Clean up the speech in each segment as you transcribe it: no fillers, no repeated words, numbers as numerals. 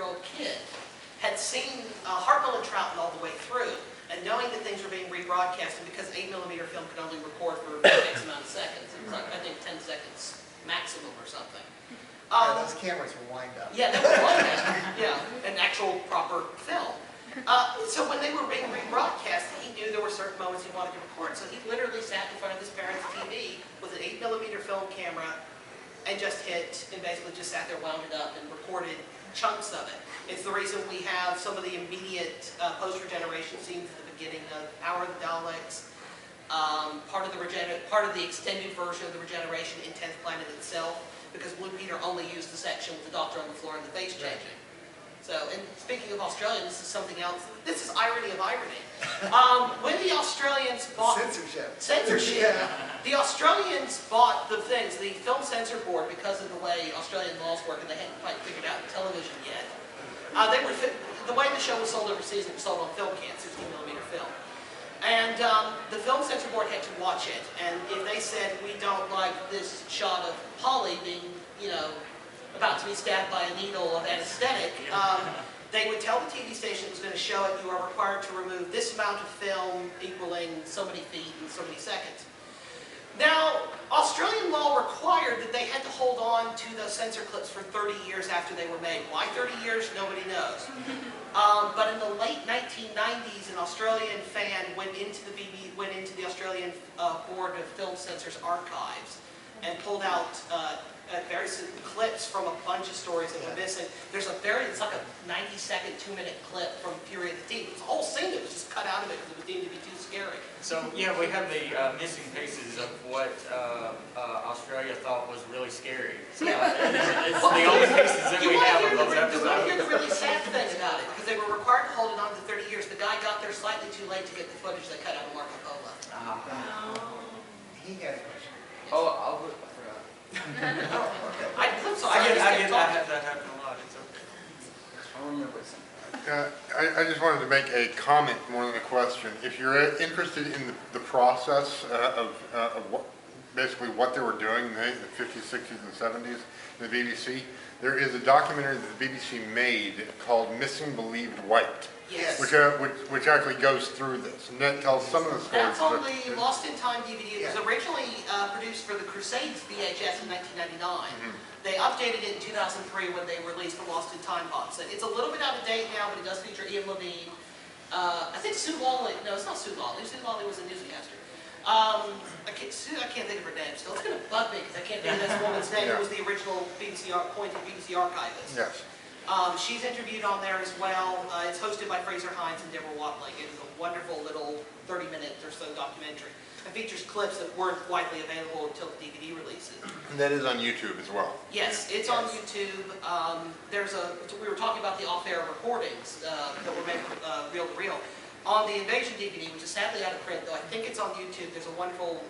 6-year-old kid had seen Hartnell and Troughton all the way through, and knowing that things were being rebroadcast, and because 8mm film could only record for X amount of seconds, it was like, I think 10 seconds maximum or something. Yeah, those cameras were wind up. Yeah, they were wind up. Yeah, an actual proper film. So when they were being rebroadcast, he knew there were certain moments he wanted to record, so he literally sat in front of his parents' TV with an 8mm film camera and just hit, and basically just sat there, wound it up, and recorded chunks of it. It's the reason we have some of the immediate post-regeneration scenes at the beginning of Hour of the Daleks, part of the extended version of the regeneration in 10th Planet itself, because Blue Peter only used the section with the Doctor on the floor and the face changing. So, and speaking of Australia, this is something else. This is irony of irony. When the Australians bought... Censorship. Yeah. The Australians bought the things, the Film Censor Board, because of the way Australian laws work, and they hadn't quite figured out television yet. The way the show was sold overseas, it was sold on film cans, 16mm film. And the Film Censor Board had to watch it, and if they said, we don't like this shot of Polly being, you know, about to be stabbed by a needle of anesthetic, they would tell the TV station that was going to show it, you are required to remove this amount of film equaling so many feet in so many seconds. Now, Australian law required that they had to hold on to those censor clips for 30 years after they were made. Why 30 years? Nobody knows. But in the late 1990s, an Australian fan went into the Australian Board of Film Censors archives and pulled out various clips from a bunch of stories that were missing. It's like a 90-second, 2-minute clip from Fury of the Deep. It was a whole scene that was just cut out of it because it was deemed to be too scary. So, yeah, we have the missing pieces of what Australia thought was really scary. So, it's the only pieces that we have of those episodes. You want to hear the really sad thing about it, because they were required to hold it on for 30 years. The guy got there slightly too late to get the footage they cut out of Marco Polo. He had a question. Oh, I forgot. I have that happen a lot. It's okay. I remember something. I just wanted to make a comment more than a question. If you're interested in the process of basically what they were doing in the 50s, 60s, and 70s in the BBC, there is a documentary that the BBC made called Missing Believed White. Yes. Which actually goes through this, and that tells some of the stories. That's on the Lost in Time DVD. It was originally produced for the Crusades VHS in 1999. They updated it in 2003 when they released the Lost in Time box set. It's a little bit out of date now, but it does feature Ian Levine. I think Sue Lawley. No, it's not Sue Lawley. Sue Lawley was a newscaster. I can't think of her name still. It's going to bug me because I can't think of this woman's name. It was the original appointed BBC archivist. Yes. She's interviewed on there as well. It's hosted by Fraser Hines and Deborah Watling. It is a wonderful little 30-minute or so documentary. It features clips that weren't widely available until the DVD releases. And that is on YouTube as well. Yes, it's on YouTube. We were talking about the off-air recordings that were made reel to reel. On the Invasion DVD, which is sadly out of print, though I think it's on YouTube, there's a wonderful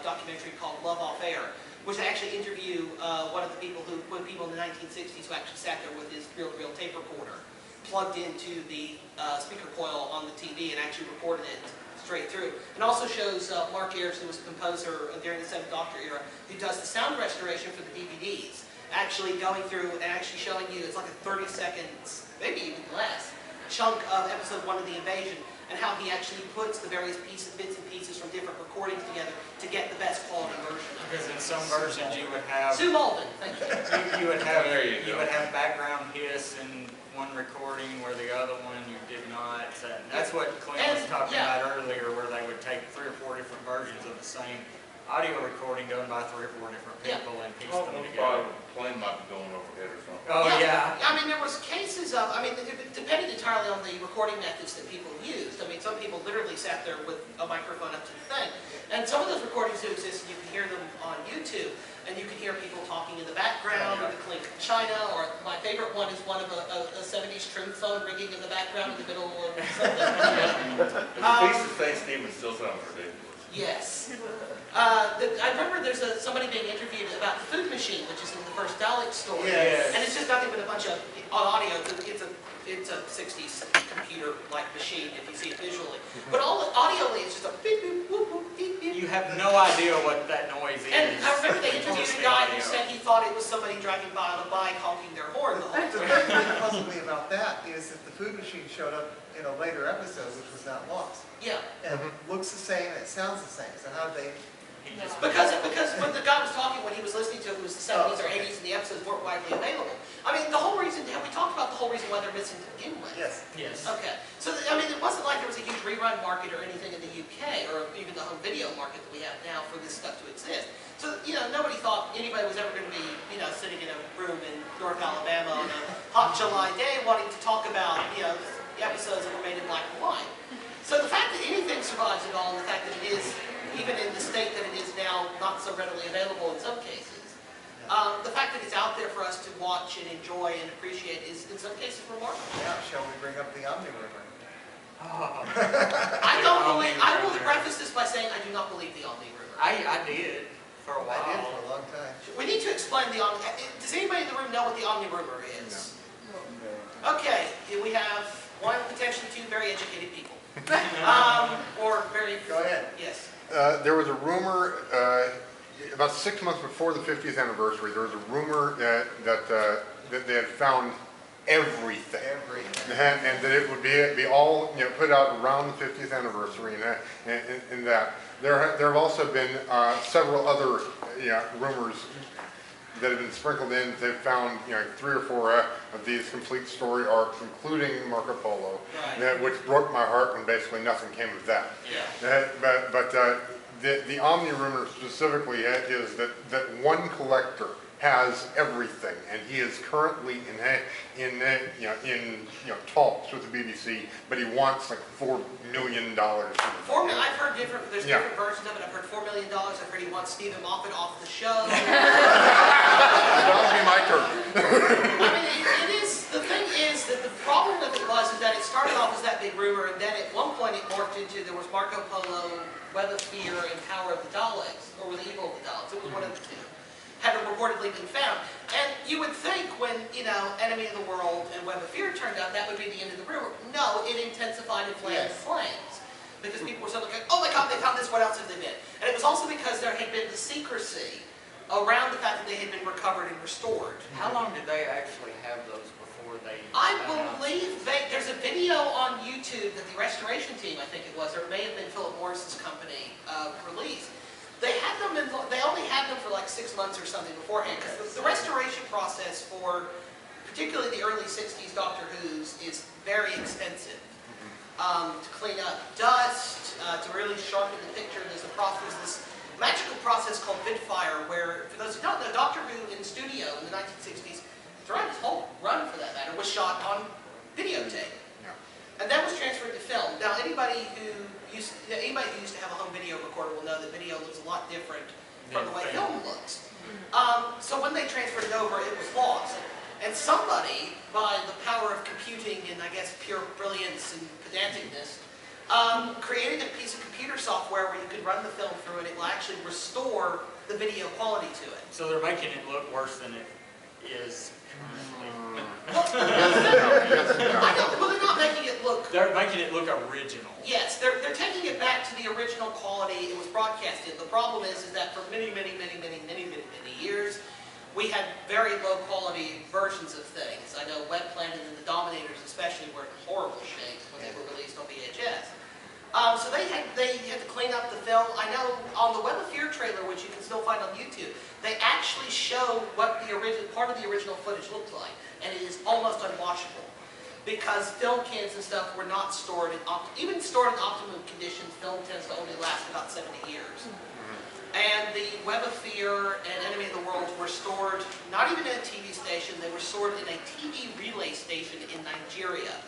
documentary called Love Off Air, which I actually interview one of the people in the 1960s who actually sat there with his reel-to-reel tape recorder plugged into the speaker coil on the TV and actually recorded it straight through. And also shows Mark Ayers, who was a composer during the 7th Doctor era, who does the sound restoration for the DVDs, actually going through and actually showing you, it's like a 30 seconds, maybe even less, chunk of episode 1 of The Invasion, and how he actually puts the various bits and pieces from different recordings together to get the best quality version. Because in some versions you would have Sue Malden, thank you. you would have background hiss in one recording where the other one you did not. And that's what Clint was talking about earlier, where they would take 3 or 4 different versions of the same audio recording done by 3 or 4 different people and piece them together. Plane might be going overhead or something. Oh yeah. I mean, there was cases of, it depended entirely on the recording methods that people used. I mean, some people literally sat there with a microphone up to the thing. And some of those recordings do exist, and you can hear them on YouTube. And you can hear people talking in the background, or the clink of china, or my favorite one is one of a 70s trim phone ringing in the background in the middle of something. The piece of Thanksgiving still sounds ridiculous. Yes. I remember there's somebody being interviewed about the food machine, which is in the first Dalek story. Yes. And it's just nothing but a bunch of audio. It's a 60s computer-like machine if you see it visually. But audioly, it's just a beep, beep, whoop, whoop, beep, beep. You have no idea what that noise is. And I remember they interviewed a guy who said he thought it was somebody driving by on a bike honking their horn the whole time. That's the thing that puzzled me about food machine showed up in a later episode, which was not lost. Yeah. And it looks the same, and it sounds the same, so how did they? He just- Because when the guy was talking, when he was listening to it, it was the 70s or 80s, and the episodes weren't widely available. I mean, the whole reason, have we talked about the whole reason why they're missing to begin with? Yes. Yes. Okay, so, I mean, it wasn't like there was a huge rerun market or anything in the UK, or even the home video market that we have now for this stuff to exist. So, nobody thought anybody was ever going to be, sitting in a room in North Alabama on a hot July day wanting to talk about, episodes that were made in black and white. So the fact that anything survives at all, and the fact that it is, even in the state that it is now, not so readily available in some cases, the fact that it's out there for us to watch and enjoy and appreciate is, in some cases, remarkable. Now, shall we bring up the Omni rumor? I will preface this by saying I do not believe the Omni rumor. I did for a while. I did for a long time. We need to explain the Omni. Does anybody in the room know what the Omni rumor is? Okay, here we have one, potentially two very educated people. Or very... Go ahead. Yes. There was a rumor, about 6 months before the 50th anniversary, there was a rumor that they had found everything. Everything. And that it would be all put out around the 50th anniversary, and that. There have also been several other rumors that have been sprinkled in. They've found 3 or 4 of these complete story arcs, including Marco Polo, Right. which broke my heart when basically nothing came of that. Yeah. But the Omni rumor specifically is that one collector has everything, and he is currently in talks with the BBC, but he wants like $4 million. I've heard there's Yeah. different versions of it. I've heard $4 million. I've heard he wants Stephen Moffat off the show. That'll be my turn. I mean, the thing is that the problem with it was is that it started off as that big rumor, and then at one point it morphed into, there was Marco Polo, Web of Fear, and Power of the Daleks, or the Evil of the Daleks. It was one of the two. Had reportedly been found. And you would think when, Enemy of the World and Web of Fear turned out, that would be the end of the rumor. No, it intensified and flamed the flames. Because people were suddenly like, oh my God, they found this, what else have they been? And it was also because there had been the secrecy around the fact that they had been recovered and restored. How long did they actually have those before they... I believe there's a video on YouTube that the restoration team, I think it was, or it may have been Philip Morris's company, released. They only had them for like 6 months or something beforehand, because the restoration process for particularly the early 60s Doctor Who's is very extensive. To clean up dust, to really sharpen the picture, there's this magical process called Vidfire, where, for those who don't know, Doctor Who in studio in the 1960s, throughout his whole run for that matter, was shot on videotape. And that was transferred to film. Now, anybody who used to have a home video recorder will know that video looks a lot different from the way film looks. So when they transferred it over, it was lost. And somebody, by the power of computing and I guess pure brilliance and pedanticness, created a piece of computer software where you could run the film through and it will actually restore the video quality to it. So they're making it look worse than it is currently. I know, well, they're not making it look... They're making it look original. Yes, they're taking it back to the original quality it was broadcast in. The problem is that for many years, we had very low quality versions of things. I know Web Planet and the Dominators especially were in horrible shape when they were released on VHS. So they had to clean up the film. I know on the Web of Fear trailer, which you can still find on YouTube, they actually show what the part of the original footage looked like, and it is almost unwatchable because film cans and stuff were not stored even stored in optimum conditions. Film tends to only last about 70 years. And the Web of Fear and Enemy of the World were stored not even in a TV station; they were stored in a TV relay station in Nigeria.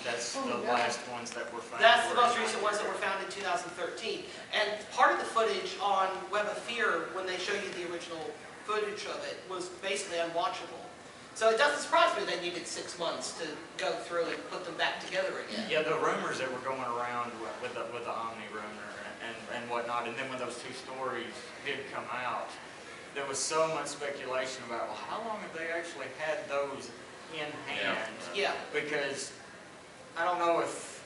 That's the last ones that were found. That's the most recent ones that were found in 2013. And part of the footage on Web of Fear, when they show you the original footage of it, was basically unwatchable. So it doesn't surprise me they needed 6 months to go through and put them back together again. Yeah, the rumors that were going around with the Omni rumor and whatnot, and then when those 2 stories did come out, there was so much speculation about, well, how long have they actually had those in hand? Yeah. Because I don't know if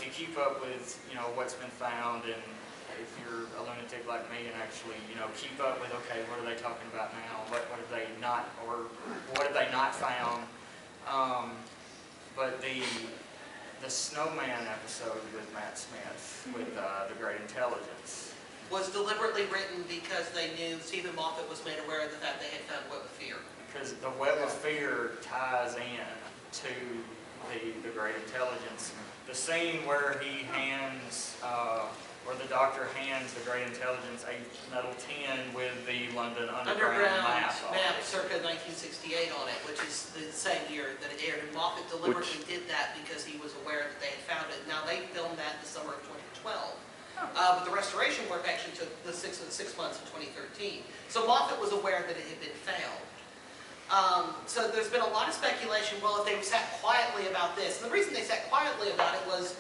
you keep up with what's been found, and if you're a lunatic like me and actually keep up with, okay, what are they talking about now? What have they not, or what have they not found? But the Snowman episode with Matt Smith, with the Great Intelligence, was deliberately written because they knew Stephen Moffat was made aware of the fact they had found Web of Fear. because the Web of Fear ties in to the Great Intelligence. The scene where he hands, where the Doctor hands the Great Intelligence a metal tin with the London Underground map on map it. circa 1968 on it, which is the same year that it aired. And Moffat deliberately did that because he was aware that they had found it. Now, they filmed that in the summer of 2012. But the restoration work actually took the 6 months in 2013. So Moffat was aware that it had been found. So there's been a lot of speculation, well, if they sat quietly about this. And the reason they sat quietly about it was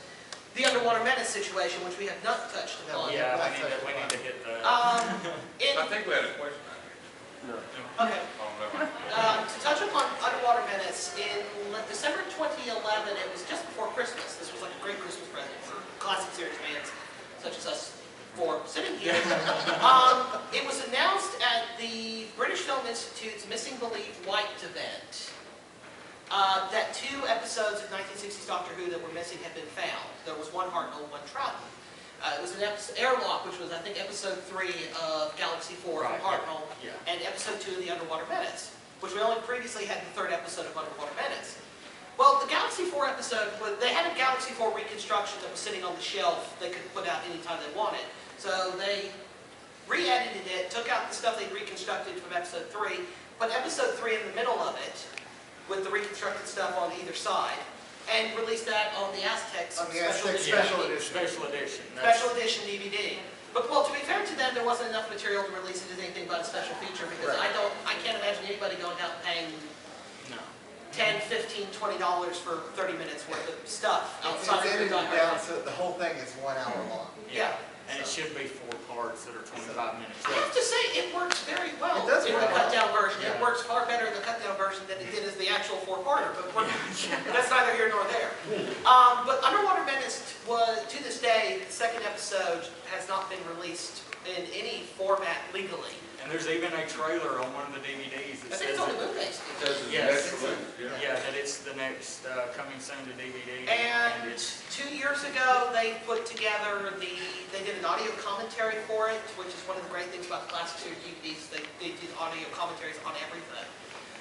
the Underwater Menace situation, which we have not touched upon. Yeah, we need to hit that. I think we had a question out here. Okay. Oh, no. To touch upon Underwater Menace, in December 2011, it was just before Christmas. This was like a great Christmas present for classic series fans, such as us four sitting here. It was announced at the British Film Institute's Missing Believe White event that 2 episodes of 1960s Doctor Who that were missing had been found. There was one Hartnell, one Troughton. It was an Airlock, which was, I think, episode 3 of Galaxy 4 from Hartnell, and episode 2 of the Underwater Menace, which we only previously had the 3rd episode of Underwater Menace. Well, the Galaxy 4 episode, they had a Galaxy 4 reconstruction that was sitting on the shelf they could put out anytime they wanted. So they re-edited it, took out the stuff they reconstructed from episode 3, put episode 3 in the middle of it, with the reconstructed stuff on either side, and released that on the Aztecs Special edition. Special edition DVD. But, well, to be fair to them, there wasn't enough material to release it as anything but a special feature, because I can't imagine anybody going out and paying $10, $15, $20 for 30 minutes worth of stuff outside of It's the edited down, so the whole thing is 1 hour long. Yeah. And it should be 4 parts that are 25 minutes. I have to say, it works very well It does in the work well. cut-down version. It Yeah. works far better in the cut-down version than it did as the actual 4-parter, but that's neither here nor there. But Underwater Menace was, to this day, the 2nd episode has not been released in any format legally. And there's even a trailer on one of the DVDs I that think it's says on the Moonbase. Yes. Yeah. that it's the next coming soon to DVD. And it's 2 years ago, they put together they did an audio commentary for it, which is one of the great things about the classic series DVDs. They did audio commentaries on everything.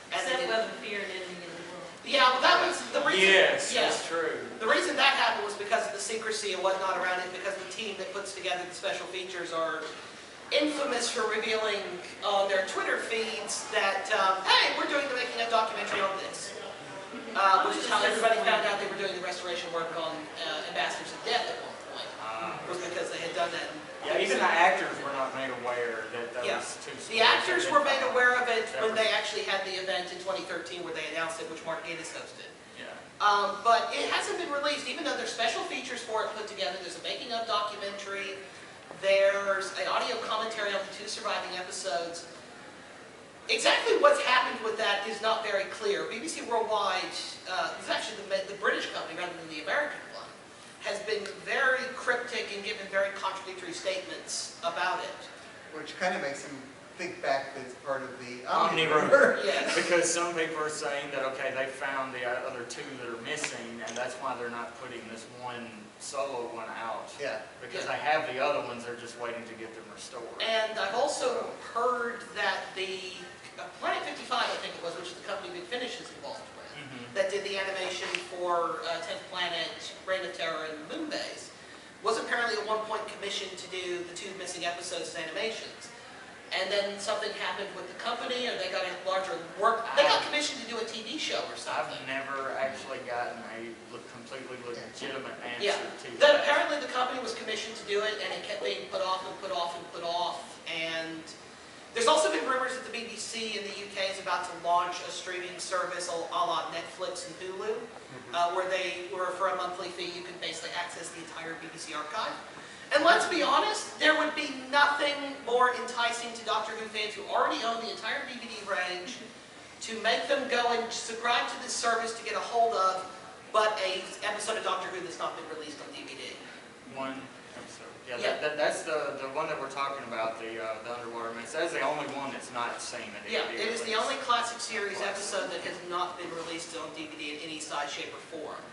And they Except did, Web of Fear and Enemy of the World. yeah, well, that was the reason. Yes, yeah. that's true. The reason that happened was because of the secrecy and whatnot around it, because the team that puts together the special features are infamous for revealing on their Twitter feeds that, hey, we're doing the making of documentary on this. Which is how everybody found out they were doing the restoration work on Ambassadors of Death at one point. Was because they had done that. Yeah, even the actors were not made aware that those Yeah. 2 stories The actors had were been made found. aware of it when they actually had the event in 2013 where they announced it, which Mark Gatiss hosted. Yeah. But it hasn't been released, even though there's special features for it put together. There's a making of documentary. There's an audio commentary on the 2 surviving episodes. Exactly what's happened with that is not very clear. BBC Worldwide, it's actually the British company rather than the American one, has been very cryptic and given very contradictory statements about it. Which kind of makes him think back that it's part of the Omni-Rumor. Yes. Because some people are saying that, okay, they found the other 2 that are missing, and that's why they're not putting this one solo one out. Yeah. Because they have the other ones, they're just waiting to get them restored. And I've also heard that the Planet 55, I think it was, which is the company Big Finish is involved with, that did the animation for 10th Planet, Reign of Terror, and Moonbase, was apparently at one point commissioned to do the 2 missing episodes as animations. And then something happened with the company, or they got a larger work. They got commissioned to do a TV show or something. I've never actually gotten a completely legitimate answer Yeah. to Then that. apparently the company was commissioned to do it, and it kept being put off and put off and put off. And there's also been rumors that the BBC in the UK is about to launch a streaming service a la Netflix and Hulu, where for a monthly fee you can basically access the entire BBC archive. And let's be honest, there would be nothing more enticing to Doctor Who fans who already own the entire DVD range to make them go and subscribe to this service to get a hold of, but an episode of Doctor Who that's not been released on DVD. One So, yeah, Yeah. that's the one that we're talking about, the Underwater Mess. That's the only one that's not seen at Yeah, DVD it is the release. only classic series episode that has not been released on DVD in any size, shape, or form.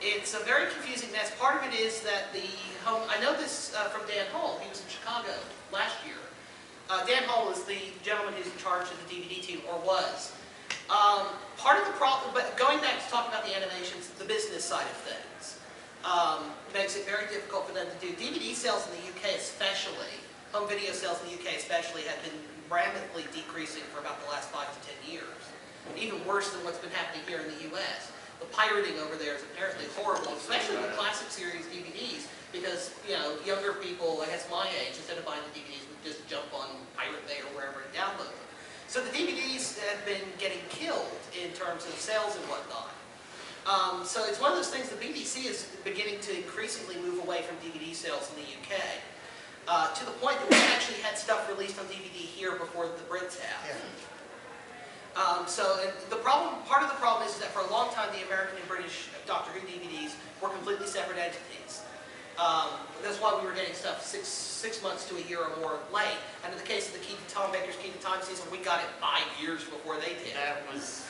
It's a very confusing mess. Part of it is that I know this from Dan Hall. He was in Chicago last year. Dan Hall is the gentleman who's in charge of the DVD team, or was. Part of the problem, but going back to talking about the animations, the business side of things, makes it very difficult for them to do. DVD sales in the UK especially, home video sales in the UK especially, have been rapidly decreasing for about the last 5 to 10 years. Even worse than what's been happening here in the US. The pirating over there is apparently horrible, especially with classic series DVDs, because, younger people, I guess my age, instead of buying the DVDs, would just jump on Pirate Bay or wherever and download them. So the DVDs have been getting killed in terms of sales and whatnot. So it's one of those things, the BBC is beginning to increasingly move away from DVD sales in the UK, to the point that we actually had stuff released on DVD here before the Brits have. Yeah. Part of the problem is that for a long time the American and British Doctor Who DVDs were completely separate entities. That's why we were getting stuff six months to a year or more late. And in the case of the Tom Baker's Key to Time season, we got it 5 years before they did. That was,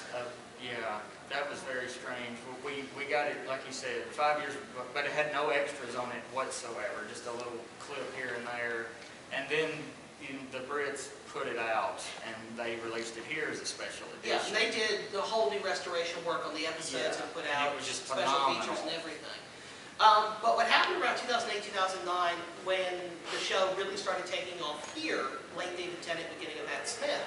that was very strange. We got it, like you said, 5 years, but it had no extras on it whatsoever, just a little clip here and there. And then the Brits put it out, and they released it here as a special edition. Yeah, and they did the whole new restoration work on the episodes and put out it was just special phenomenal. features and everything. But what happened around 2008, 2009, when the show really started taking off here, late David Tennant, beginning of Matt Smith,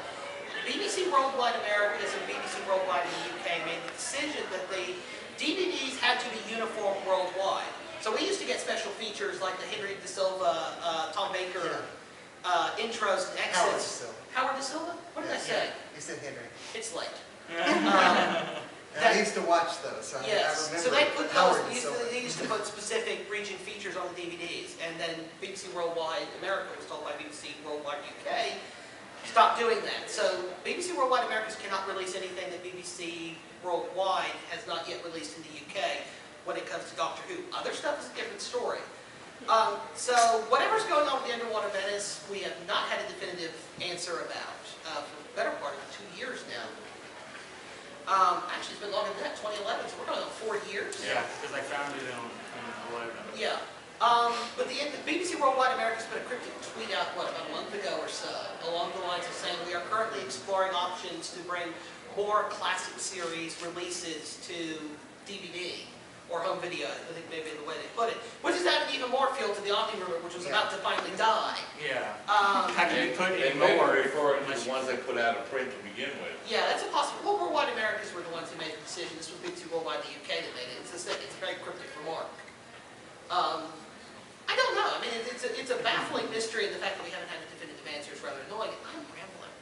BBC Worldwide Americas and BBC Worldwide in the UK made the decision that the DVDs had to be uniform worldwide. So we used to get special features like the Henry De Silva, Tom Baker intros and exits. Howard De Silva? What did I say? You said Henry. It's late. I used to watch those, so Yes, I remember so they put Howard those, and Silver. they used to put specific region features on the DVDs, and then BBC Worldwide America was told by BBC Worldwide UK, stop doing that. So BBC Worldwide Americas cannot release anything that BBC Worldwide has not yet released in the UK when it comes to Doctor Who. Other stuff is a different story. So whatever's going on with the Underwater Menace, we have not had a definitive answer about for the better part of 2 years now. Actually, it's been longer than that, 2011, so we're going on 4 years. Yeah, because they found it on 11. Yeah. But the BBC Worldwide America's put a cryptic tweet out, about a month ago or so, along the lines of saying we are currently exploring options to bring more classic series releases to DVD or home video, I think maybe the way they put it, which has added even more fuel to the Omni rumor, which was about to finally die. Yeah. How can you put They in may be more? referring to the ones they put out of print to begin with. Yeah, that's a possible. Well, Worldwide Americas were the ones who made the decision. This was BBC Worldwide in the UK that made it. It's a very cryptic remark. I don't know. I mean, it's a baffling mystery, and the fact that we haven't had a definitive answer is rather annoying. I'm rambling.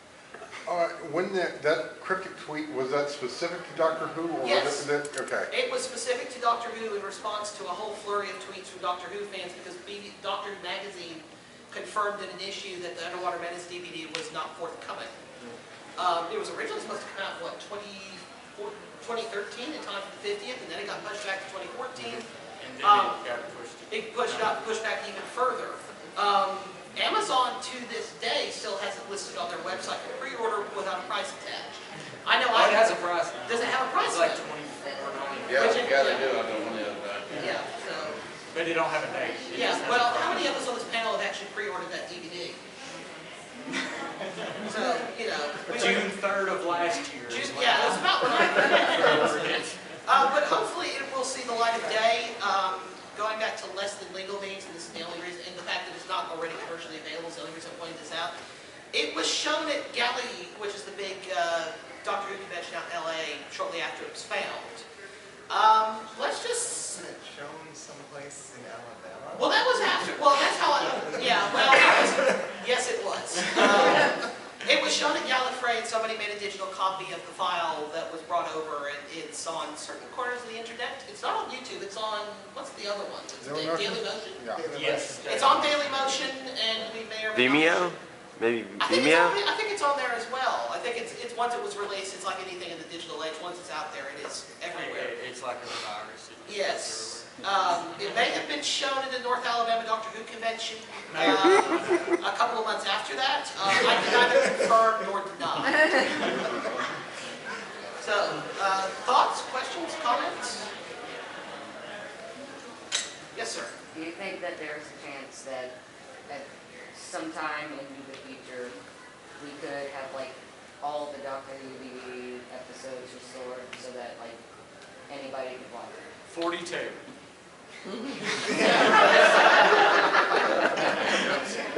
When that cryptic tweet, was that specific to Doctor Who? Or Yes. Was it, okay. It was specific to Doctor Who in response to a whole flurry of tweets from Doctor Who fans because Doctor Who magazine confirmed in an issue that the Underwater Menace DVD was not forthcoming. It was originally supposed to come out, 2013 in time for the 50th, and then it got pushed back to 2014. And then it got pushed. It pushed back even further. Amazon to this day still has it listed on their website for pre-order without a price attached. I know It has a price now. Does it have a price? It's like now? $24. Yeah, Which- yeah, they do, I know one the other day. Yeah, so, But they don't have a date. It yeah, just has well, a how price. many of us on this panel have actually pre-ordered that DVD? So, June 3rd of last year. is when yeah, it was about when I ordered it. but hopefully it will see the light of day. Going back to less than legal means, and this is the only reason, and the fact that it's not already commercially available is the only reason I'm pointing this out. It was shown at Galley, which is the big Doctor Who convention out in LA, shortly after it was found. Let's just... Isn't it shown someplace in Alabama? Well, that was after... Well, that's how I... Yeah, well, yes, it was. It was shown at Gallifrey, and somebody made a digital copy of the file that was brought over, and it's on certain corners of the internet. It's not on YouTube, it's on... What's the other one? It's Daily Motion? Yeah. Yes. It's on Daily Motion, and we may or may Vimeo? not... Maybe I think Vimeo? it's on there as well. I think it's once it was released, it's like anything in the digital age. Once it's out there, it is everywhere. It's like a virus. Yes. It may have been shown at the North Alabama Doctor Who convention a couple of months after that. I can neither confirm nor deny. So, thoughts, questions, comments? Yes, sir. Do you think that there's a chance that at some time into the future we could have like all the Doctor Who DVD episodes restored so that like anybody could watch it? 42.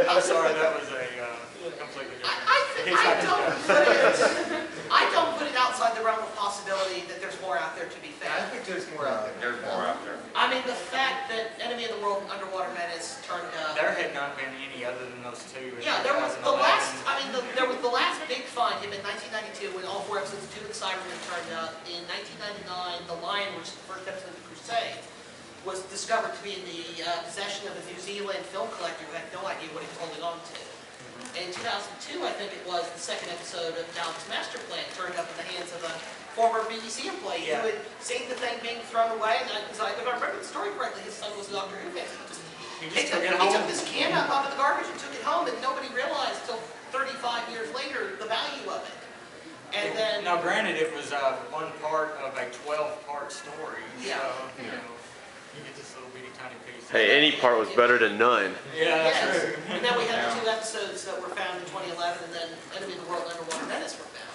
I'm sorry, that was a completely different. I don't put it outside the realm of possibility that there's more out there to be Yeah, I found. think there's more out there. There's more out there. I mean, the fact that Enemy of the World and Underwater Menace turned up. There had not been any other than those two. in Yeah, there was the 2011. last. I mean, there was the last big find him in 1992 when all 4 episodes of Two and Cybermen turned up. In 1999, The Lion, which is the first episode of The Crusade, was discovered to be in the possession of a New Zealand film collector who had no idea what he was holding on to. In 2002, I think it was, the second episode of Dalek's Master Plan turned up in the hands of a former BBC employee Yeah. who had seen the thing being thrown away. And if I remember the story correctly, his son was a Doctor Who fan. He He just took it took home. this can out of the garbage and took it home, and nobody realized till 35 years later the value of it. And then, Now, granted, it was one part of a 12-part story, Yeah. so, you know, you get this little bitty tiny piece. Hey, any part was better than none. Yeah, that's yes, true. and then we had the 2 episodes that were found in 2011, and then Enemy of the World and Underwater Menace were found.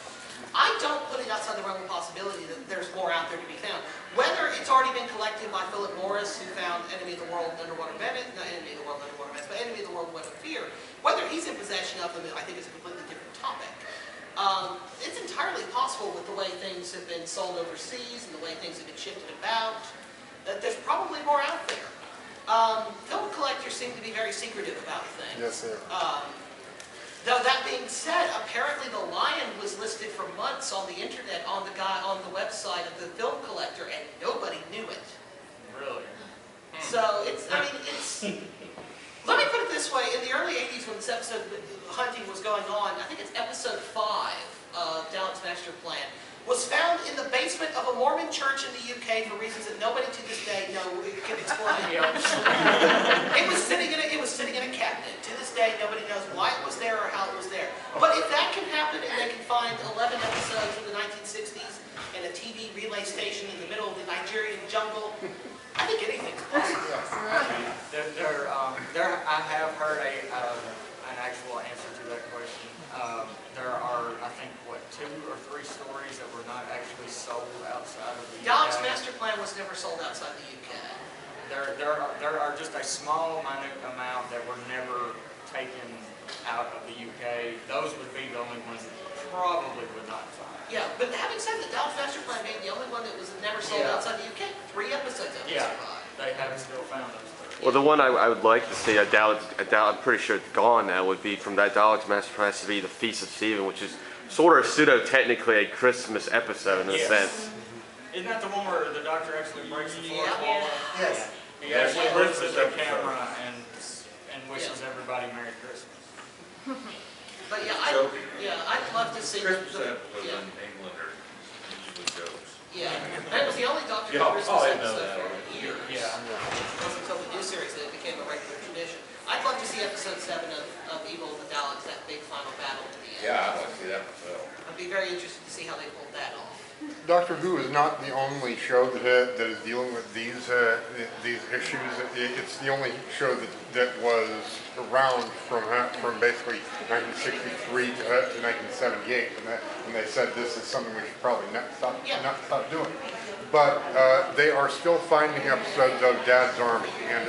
I don't put it outside the realm of possibility that there's more out there to be found. Whether it's already been collected by Philip Morris, who found Enemy of the World and Underwater Menace, not Enemy of the World and Underwater Menace, but Enemy of the World Web of Fear, whether he's in possession of them, I think is a completely different topic. It's entirely possible with the way things have been sold overseas and the way things have been shifted about, that there's probably more out there. Film collectors seem to be very secretive about things. Yes, sir. Though that being said, apparently the Lion was listed for months on the internet on the website of the film collector, and nobody knew it. Really? So it's, I mean, it's. Let me put it this way: in the early '80s, when this episode hunting was going on, I think it's episode 5 of Dalek's Master Plan, was found in the basement of a Mormon church in the UK for reasons that nobody to this day can explain. It was sitting in a cabinet. To this day, nobody knows why it was there or how it was there. But if that can happen, and they can find 11 episodes from the 1960s and a TV relay station in the middle of the Nigerian jungle, I think anything's possible. I have heard an actual answer to that question. There are, I think, what, 2 or 3 stories that were not actually sold outside of the UK. Dalek's Master Plan was never sold outside the UK. There are just a small, minute amount that were never taken out of the UK. Those would be the only ones that probably would not find. Yeah, but having said that, Dalek's Master Plan being the only one that was never sold Yeah. outside the UK, 3 episodes of it Yeah. survived. They haven't still found those. Well, the one I would like to see, I'm pretty sure it's gone now, would be from that Dalek's Master Plan to be the Feast of Stephen, which is sort of pseudo-technically a Christmas episode in a Yes. sense. Isn't that the one where the Doctor actually breaks the fourth Yeah. wall? Yes. He Yeah, actually yeah. looks at the camera and wishes everybody Merry Christmas. But yeah, Joking. I'd love to see Christmas the, episode yeah, in England are usually jokes. yeah. That was the only Doctor Who Yeah, Christmas I didn't know episode that. for years. Yeah. It wasn't until the new series that it became a regular tradition. I'd love to see episode 7 of Evil of the Daleks, that big final battle at the end. Yeah, I'd like to see that myself. I'd be very interested to see how they pulled that off. Doctor Who is not the only show that is dealing with these issues. It's the only show that was around from basically 1963 to 1978, and they said this is something we should probably not stop doing. But they are still finding episodes of Dad's Army and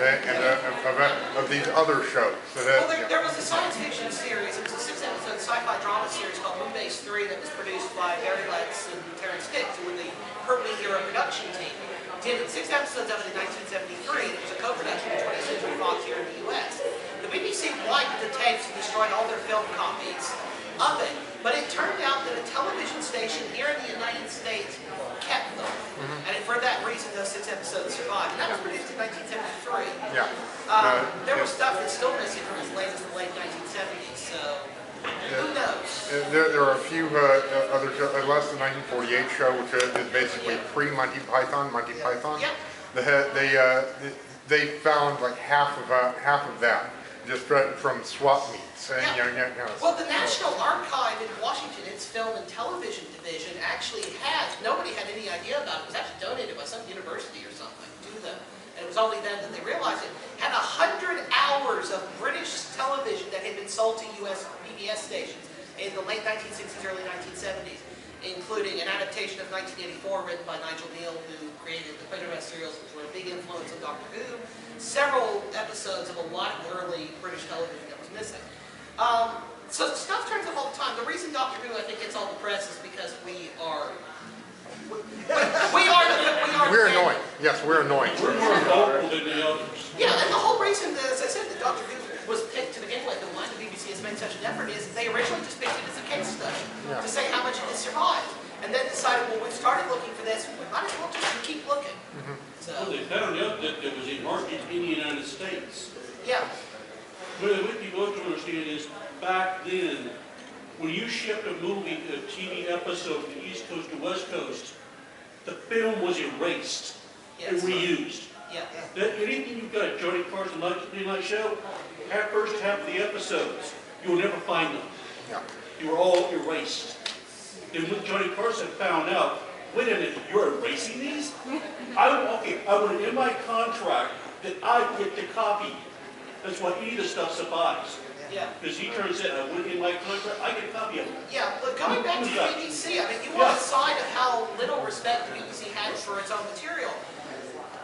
of these other shows. Well, there was a science fiction series. It was a 6-episode sci-fi drama series called Moonbase 3 that was produced by Barry Letts and Terrence Dix, who were the Herbie Hero production team. Did 6 episodes of it in 1973. It was a co-production with 20th Century Fox here in the U.S. The BBC wiped the tapes and destroyed all their film copies of it. But it turned out that a television station here in the United States kept them. And for that reason, those 6 episodes survived. And that was produced in 1973. Yeah. There was stuff that's still missing from as late as the late 1970s, so who knows? There are a few other shows, less than 1948 show, which is basically pre-Monty Python. Yeah. they found like half of that just from swap meets. And, Well, the National Archive in Washington, its film and television division, actually has, nobody had any idea about it. It was actually donated by some university or something to them. And it was only then that they realized it. Had 100 hours of British television that had been sold to US PBS stations in the late 1960s, early 1970s, including an adaptation of 1984 written by Nigel Neal, who created the Quatermass serials, which were a big influence on Doctor Who. Several episodes of a lot of early British television that was missing. So stuff turns up all the time. The reason Doctor Who, I think, gets all the press is because we're annoying. Yes, we're annoying. We're more vocal than the others. Yeah, and the whole reason, as I said, that Doctor Who was picked to begin with, and why the BBC has made such an effort, is they originally just picked it as a case study to say how much it has survived, and then decided, well, we've started looking for this, we might as well just keep looking. Well, they found out that it was a market in the United States. Yeah. What people have to understand is, back then, when you shipped a movie, a TV episode from the East Coast to West Coast, the film was erased and reused. Yeah. Anything you've got, Johnny Carson Night Show, first half of the episodes, you'll never find them. Yeah. You were all erased. And when Johnny Carson found out, wait a minute, you're erasing these? I would in my contract that I get the copy. That's why any of the stuff survives. Yeah. Because he turns in, I went in my contract, I get a copy of it. Yeah, but going back to the BBC, I mean, you want a sign of how little respect the BBC has for its own material.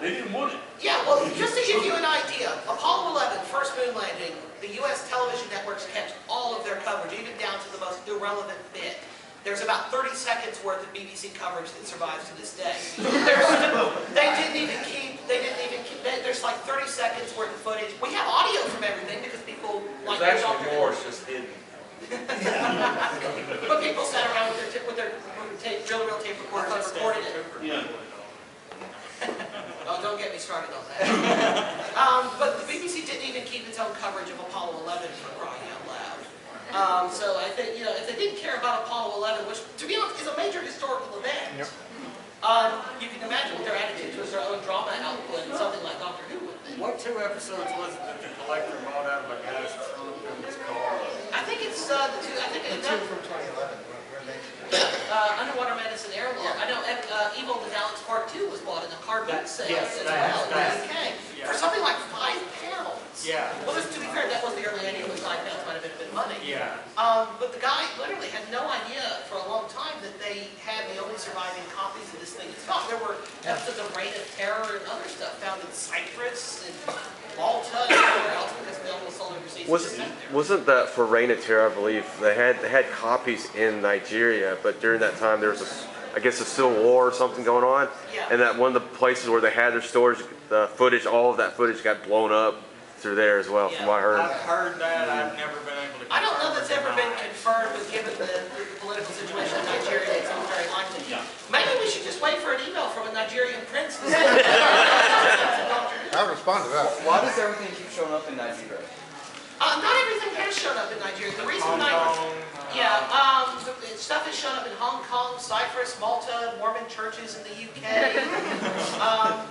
They didn't want it. Yeah, well, just to give you an idea, Apollo 11, first moon landing, the US television networks kept all of their coverage, even down to the most irrelevant bit. There's about 30 seconds worth of BBC coverage that survives to this day. There's like 30 seconds worth of footage. We have audio from everything because people like There's actually more, it's just hidden. But people sat around with their tape, real tape recorders and recorded it. Yeah. Oh, don't get me started on that. But the BBC didn't even keep its own coverage of Apollo 11 for crying out loud. So I think, if they didn't care about Apollo 11, which, to be honest, is a major historical event, you can imagine what their attitude towards their own drama output and something like Doctor Who would be. What 2 episodes was it that the collector bought out of a guy's trunk in his car? I think it's the two, I think The it's two from 2011, where they... Underwater Medicine Airlock. I know Evil the Galaxy Part 2 was bought in a car boot sale yes, as well in the that's- UK yeah. for something like £5. Yeah. Well, to be fair, that was the early 80s when £5 might have been a bit of money. Yeah. But the guy literally had no idea for a long time that they had the only surviving copies of this thing itself. There were episodes of Reign of Terror and other stuff found in Cyprus and Malta and everywhere else because they almost sold overseas. Wasn't that for Reign of Terror? I believe they had copies in Nigeria, but during that time there was I guess a civil war or something going on, and that one of the places where they had their storage, the footage, all of that footage got blown up through there as well. From what I heard. I've heard that. I've never been able to. I don't know that's ever been confirmed, but given the political situation in Nigeria, it seems very likely. Maybe we should just wait for an email from a Nigerian prince to say. I'll respond to that. Why does everything keep showing up in Nigeria? Not everything has shown up in Nigeria. The reason stuff has shown up in Hong Kong, Cyprus, Malta, Mormon churches in the UK.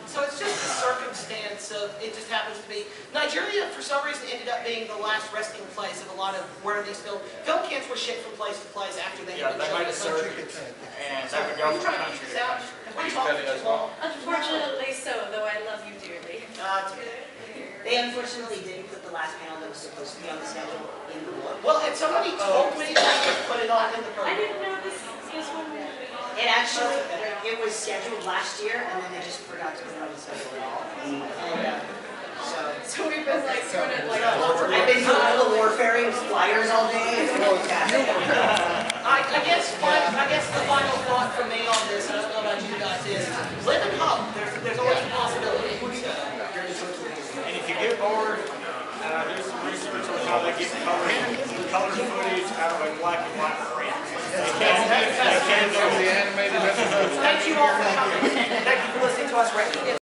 So it's just a circumstance of, it just happens to be. Nigeria, for some reason, ended up being the last resting place of a lot of where these film cans were shipped from place to place after they had been shown in the country. And they would go from country to country. Have we talked too long? Unfortunately so, though I love you dearly. They unfortunately didn't put the last panel that was supposed to be on the schedule in the book. Well, and somebody told me they would put it on in the I program. didn't know this one. It actually, it was scheduled last year, and then they just forgot to put it on the schedule at all. And So we've been like doing it like I've been doing all the warfaring flyers all day. It's fantastic. I guess the final thought for me on this, I don't know about you guys, is live and hope. There's always a possibility. And if you get bored, do some research on how they get color footage out of a black and white print. They can do the animated episodes. Thank you all for coming. Thank you for listening to us.